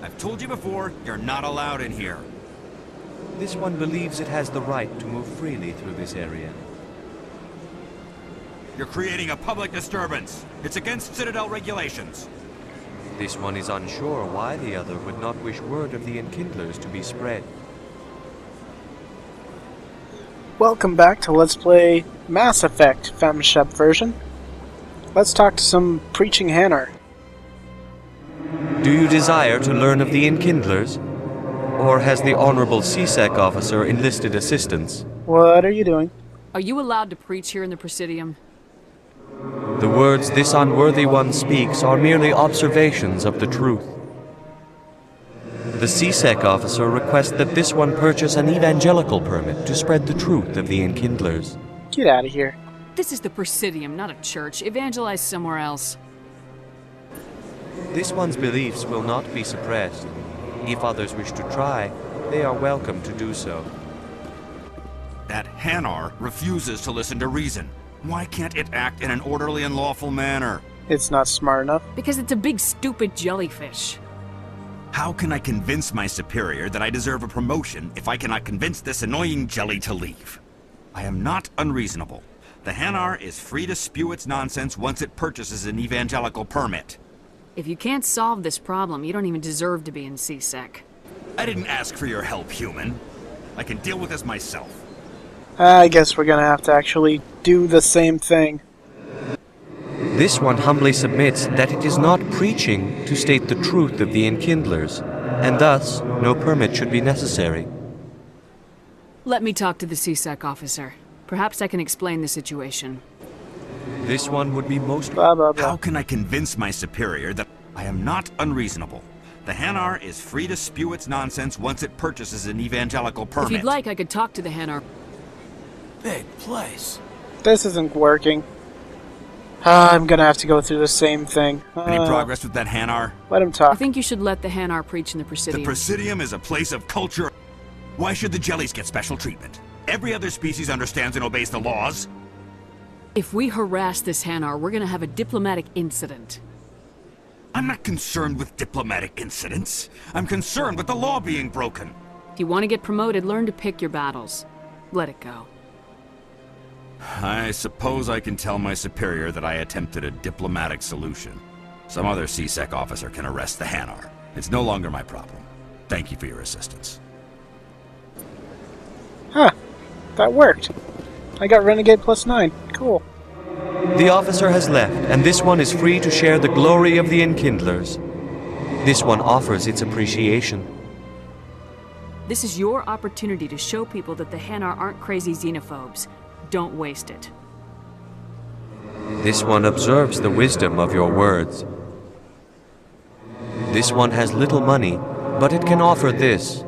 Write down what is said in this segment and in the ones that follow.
I've told you before, you're not allowed in here. This one believes it has the right to move freely through this area. You're creating a public disturbance. It's against Citadel regulations. This one is unsure why the other would not wish word of the Enkindlers to be spread. Welcome back to Let's Play Mass Effect Femshep version. Let's talk to some preaching Hanar. Do you desire to learn of the Enkindlers? Or has the Honorable CSEC officer enlisted assistance? What are you doing? Are you allowed to preach here in the Presidium? The words this unworthy one speaks are merely observations of the truth. The CSEC officer requests that this one purchase an evangelical permit to spread the truth of the Enkindlers. Get out of here. This is the Presidium, not a church. Evangelize somewhere else. This one's beliefs will not be suppressed. If others wish to try, they are welcome to do so. That Hanar refuses to listen to reason. Why can't it act in an orderly and lawful manner? It's not smart enough. Because it's a big stupid jellyfish. How can I convince my superior that I deserve a promotion if I cannot convince this annoying jelly to leave? I am not unreasonable. The Hanar is free to spew its nonsense once it purchases an evangelical permit. If you can't solve this problem, you don't even deserve to be in CSEC. I didn't ask for your help, human. I can deal with this myself. I guess we're gonna have to actually do the same thing. This one humbly submits that it is not preaching to state the truth of the Enkindlers, and thus no permit should be necessary. Let me talk to the CSEC officer. Perhaps I can explain the situation. This one would be most... Blah, blah, blah. How can I convince my superior that I am not unreasonable? The Hanar is free to spew its nonsense once it purchases an evangelical permit. If you'd like, I could talk to the Hanar. Big place. This isn't working. I'm gonna have to go through the same thing. Any progress with that Hanar? Let him I talk. think you should let the Hanar preach in the The Presidium. Presidium is a place of culture. Why should the jellies get special treatment? Every other species understands and obeys the laws. If we harass this Hanar, we're gonna have a diplomatic incident. I'm not concerned with diplomatic incidents. I'm concerned with the law being broken. If you want to get promoted, learn to pick your battles. Let it go. I suppose I can tell my superior that I attempted a diplomatic solution. Some other CSEC officer can arrest the Hanar. It's no longer my problem. Thank you for your assistance. Huh. That worked. I got Renegade +9. Cool. The officer has left, and this one is free to share the glory of the Enkindlers. This one offers its appreciation. This is your opportunity to show people that the Hanar aren't crazy xenophobes. Don't waste it. This one observes the wisdom of your words. This one has little money, but it can offer this.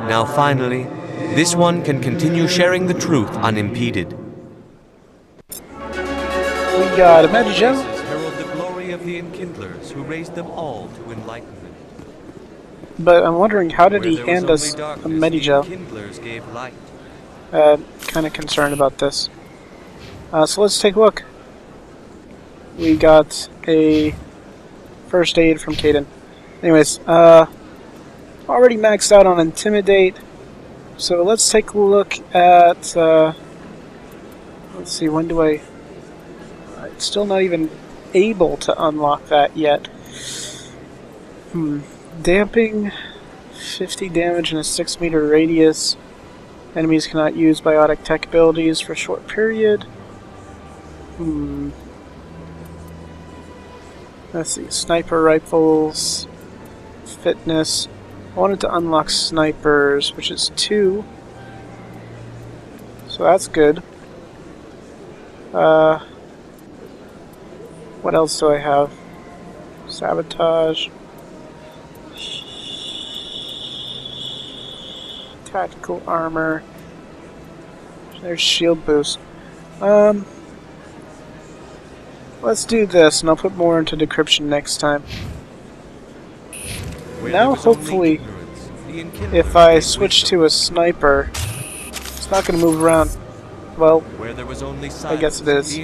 Now finally, this one can continue sharing the truth unimpeded. We got a Medjo. Herald the glory of the Enkindlers, who raised them all to enlightenment. But I'm wondering, how did Where he there was hand us only a darkness, Medjo? the Enkindlers gave light. Kind of concerned about this. So let's take a look. We got a first aid from Caden. Anyways, already maxed out on Intimidate. So let's take a look at, let's see, when do I'm still not even able to unlock that yet. Damping, 50 damage in a 6-meter radius. Enemies cannot use biotic tech abilities for a short period. Let's see, sniper rifles, fitness. I wanted to unlock snipers, which is 2. So that's good. What else do I have? Sabotage. Tactical armor. There's shield boost. Let's do this, and I'll put more into decryption next time. Now, hopefully, if I switch to a sniper, it's not going to move around. Well, I guess it is.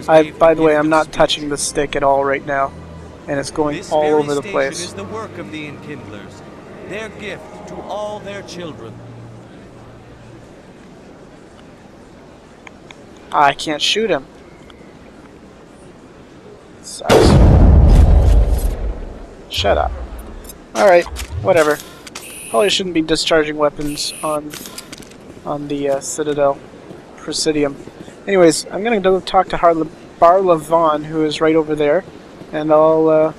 By the way, I'm not touching the stick at all right now. and it's going This all very over the station place. is the work of the Enkindlers, their gift to all their children. I can't shoot him. Sucks. Shut up. Alright, whatever. Probably shouldn't be discharging weapons on the Citadel Presidium. Anyways, I'm gonna go talk to Barla Vaughn, who is right over there, and I'll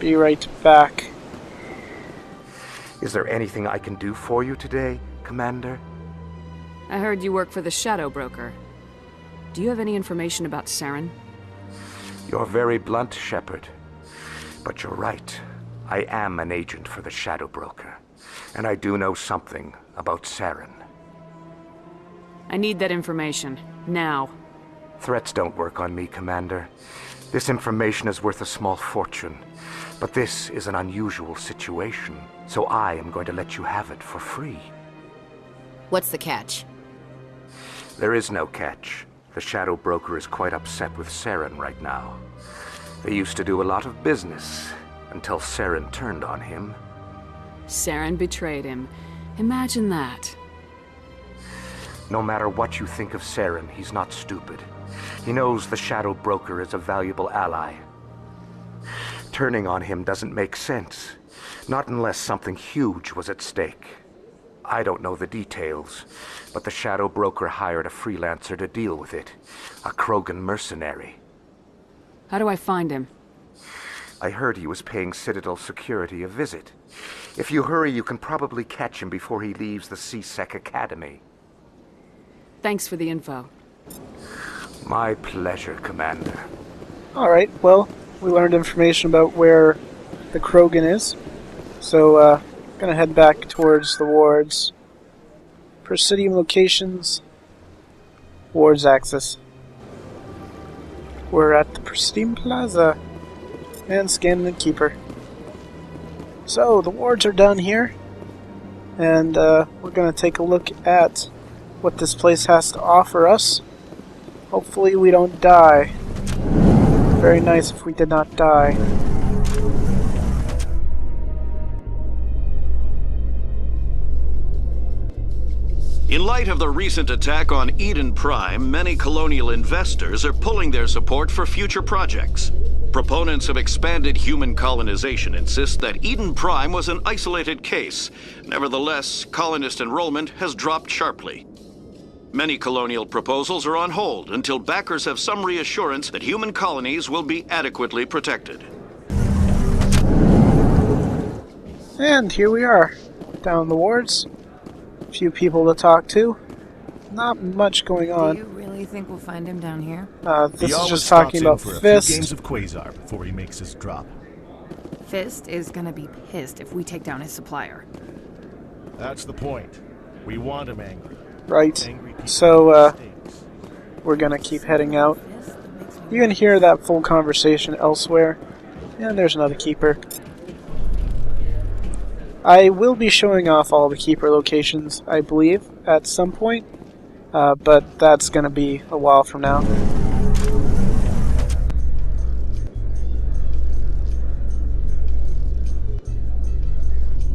be right back. Is there anything I can do for you today, Commander? I heard you work for the Shadow Broker. Do you have any information about Saren? You're very blunt, Shepard. But you're right. I am an agent for the Shadow Broker, and I do know something about Saren. I need that information. Now. Threats don't work on me, Commander. This information is worth a small fortune. But this is an unusual situation, so I am going to let you have it for free. What's the catch? There is no catch. The Shadow Broker is quite upset with Saren right now. They used to do a lot of business, until Saren turned on him. Saren betrayed him. Imagine that. No matter what you think of Saren, he's not stupid. He knows the Shadow Broker is a valuable ally. Turning on him doesn't make sense. Not unless something huge was at stake. I don't know the details, but the Shadow Broker hired a freelancer to deal with it. A Krogan mercenary. How do I find him? I heard he was paying Citadel security a visit. If you hurry, you can probably catch him before he leaves the C-Sec Academy. Thanks for the info. My pleasure, Commander. Alright, well, we learned information about where the Krogan is. So, gonna head back towards the wards. Presidium locations. Wards axis. We're at the Presidium Plaza. And scanning the Keeper. So, the wards are done here. And, we're gonna take a look at what this place has to offer us. Hopefully we don't die. Very nice if we did not die. In light of the recent attack on Eden Prime, many colonial investors are pulling their support for future projects. Proponents of expanded human colonization insist that Eden Prime was an isolated case. Nevertheless, colonist enrollment has dropped sharply. Many colonial proposals are on hold until backers have some reassurance that human colonies will be adequately protected. And here we are, down the wards. A few people to talk to. Not much going Do on. you really think we'll find him down here? This He is always just talking about stops in for a few games Fist. of Quasar before he makes his drop. Fist is gonna be pissed if we take down his supplier. That's the point. We want him angry. Right. Angry people So, make mistakes. we're gonna keep heading out. Fist, that makes me You can hear that full conversation elsewhere. And there's another Keeper. I will be showing off all the Keeper locations, I believe, at some point. But that's gonna be a while from now.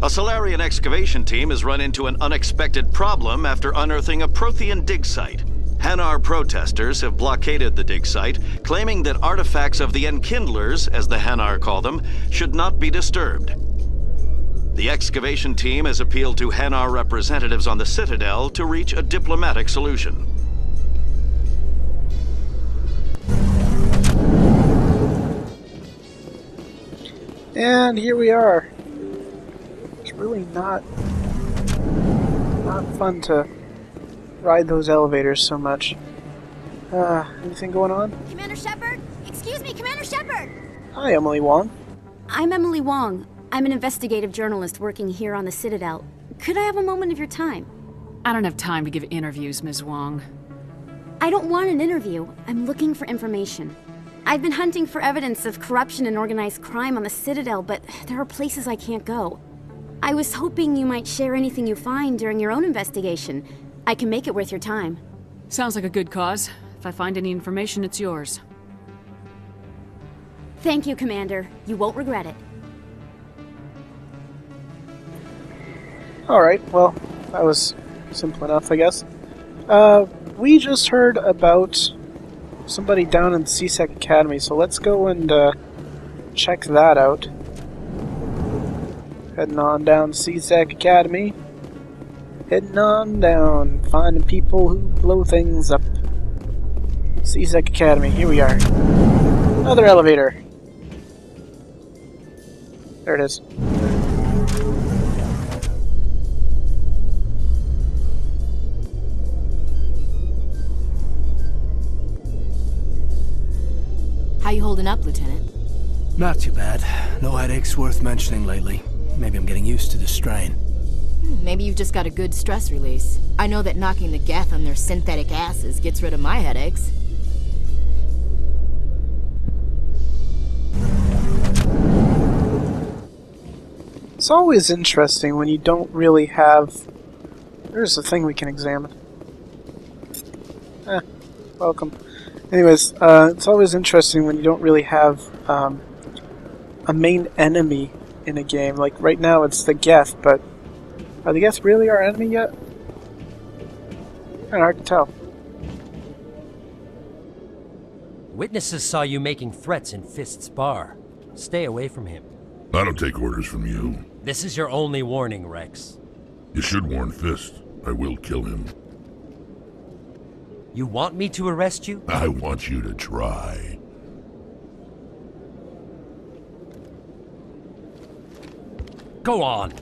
A Solarian excavation team has run into an unexpected problem after unearthing a Prothean dig site. Hanar protesters have blockaded the dig site, claiming that artifacts of the Enkindlers, as the Hanar call them, should not be disturbed. The excavation team has appealed to Hanar representatives on the Citadel to reach a diplomatic solution. And here we are. It's really not fun to ride those elevators so much. Anything going on? Commander Shepard? Excuse me, Commander Shepard! Hi, Emily Wong. I'm Emily Wong. I'm an investigative journalist working here on the Citadel. Could I have a moment of your time? I don't have time to give interviews, Ms. Wong. I don't want an interview. I'm looking for information. I've been hunting for evidence of corruption and organized crime on the Citadel, but there are places I can't go. I was hoping you might share anything you find during your own investigation. I can make it worth your time. Sounds like a good cause. If I find any information, it's yours. Thank you, Commander. You won't regret it. Alright, well, that was simple enough, I guess. We just heard about somebody down in CSEC Academy, so let's go and check that out. Heading on down to CSEC Academy. Heading on down, finding people who blow things up. CSEC Academy, here we are. Another elevator. There it is. How you holding up, Lieutenant? Not too bad. No headaches worth mentioning lately. Maybe I'm getting used to the strain. Maybe you've just got a good stress release. I know that knocking the geth on their synthetic asses gets rid of my headaches. It's always interesting when you don't really have... There's a thing we can examine. Welcome. Anyways, it's always interesting when you don't really have a main enemy in a game. Like, right now it's the Geth, but are the Geth really our enemy yet? Kinda hard to tell. Witnesses saw you making threats in Fist's bar. Stay away from him. I don't take orders from you. This is your only warning, Wrex. You should warn Fist. I will kill him. You want me to arrest you? I want you to try. Go on.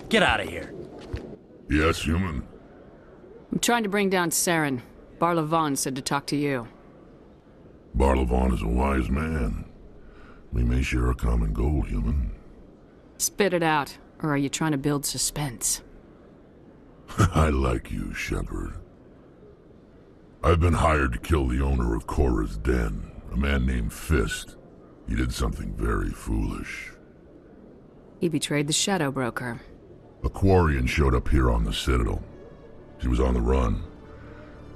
Get out of here. Yes, human. I'm trying to bring down Saren. Barlavon said to talk to you. Barlavon is a wise man. We may share a common goal, human. Spit it out, or are you trying to build suspense? I like you, Shepard. I've been hired to kill the owner of Korra's Den, a man named Fist. He did something very foolish. He betrayed the Shadow Broker. A Quarian showed up here on the Citadel. She was on the run.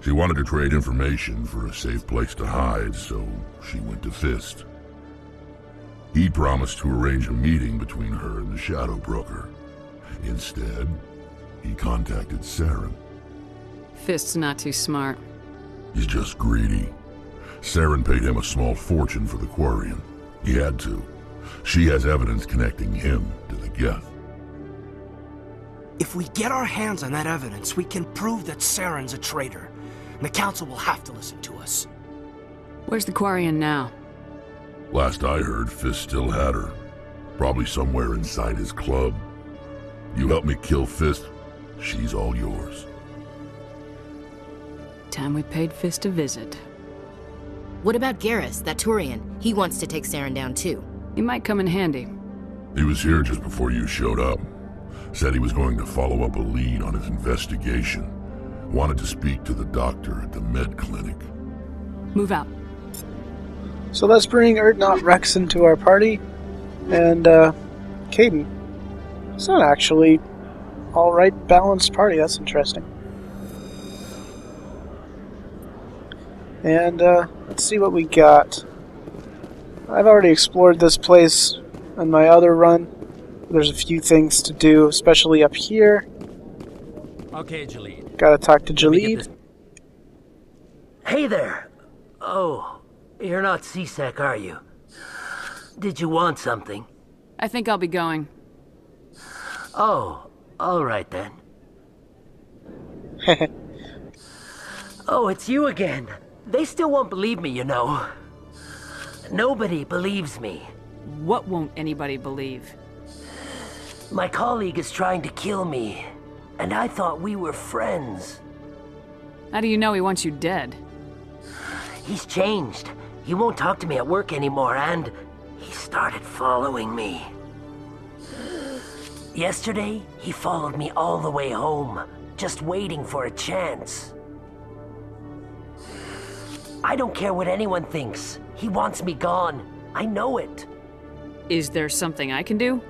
She wanted to trade information for a safe place to hide, so she went to Fist. He promised to arrange a meeting between her and the Shadow Broker. Instead, he contacted Saren. Fist's not too smart. He's just greedy. Saren paid him a small fortune for the Quarian. He had to. She has evidence connecting him to the Geth. If we get our hands on that evidence, we can prove that Saren's a traitor. And the Council will have to listen to us. Where's the Quarian now? Last I heard, Fist still had her. Probably somewhere inside his club. You help me kill Fist, she's all yours. Time we paid Fist a visit. What about Garrus, that Turian? He wants to take Saren down too. He might come in handy. He was here just before you showed up. Said he was going to follow up a lead on his investigation. Wanted to speak to the doctor at the med clinic. Move out. So let's bring Erdnot Wrex into our party. And, Caden. It's not actually alright balanced party, that's interesting. And, let's see what we got. I've already explored this place on my other run. There's a few things to do, especially up here. Okay, Jalid. Gotta talk to Jalid. Hey there! Oh, you're not CSEC, are you? Did you want something? I think I'll be going. Oh, alright then. Oh, it's you again. They still won't believe me, you know. Nobody believes me. What won't anybody believe? My colleague is trying to kill me, and I thought we were friends. How do you know he wants you dead? He's changed. He won't talk to me at work anymore, and he started following me. Yesterday, he followed me all the way home, just waiting for a chance. I don't care what anyone thinks. He wants me gone. I know it. Is there something I can do?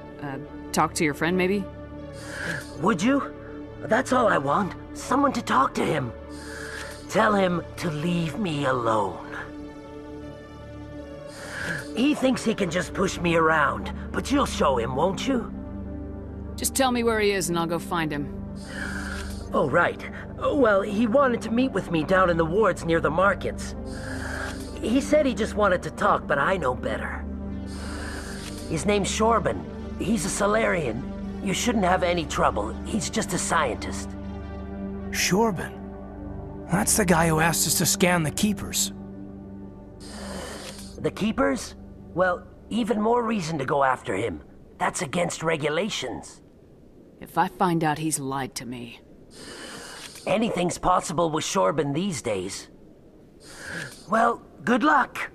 Talk to your friend, maybe? Would you? That's all I want. Someone to talk to him. Tell him to leave me alone. He thinks he can just push me around, but you'll show him, won't you? Just tell me where he is and I'll go find him. Oh, right. Well, he wanted to meet with me down in the wards near the markets. He said he just wanted to talk, but I know better. His name's Shorban. He's a Solarian. You shouldn't have any trouble. He's just a scientist. Shorban? That's the guy who asked us to scan the Keepers. The Keepers? Well, even more reason to go after him. That's against regulations. If I find out he's lied to me... Anything's possible with Shorban these days. Well, good luck.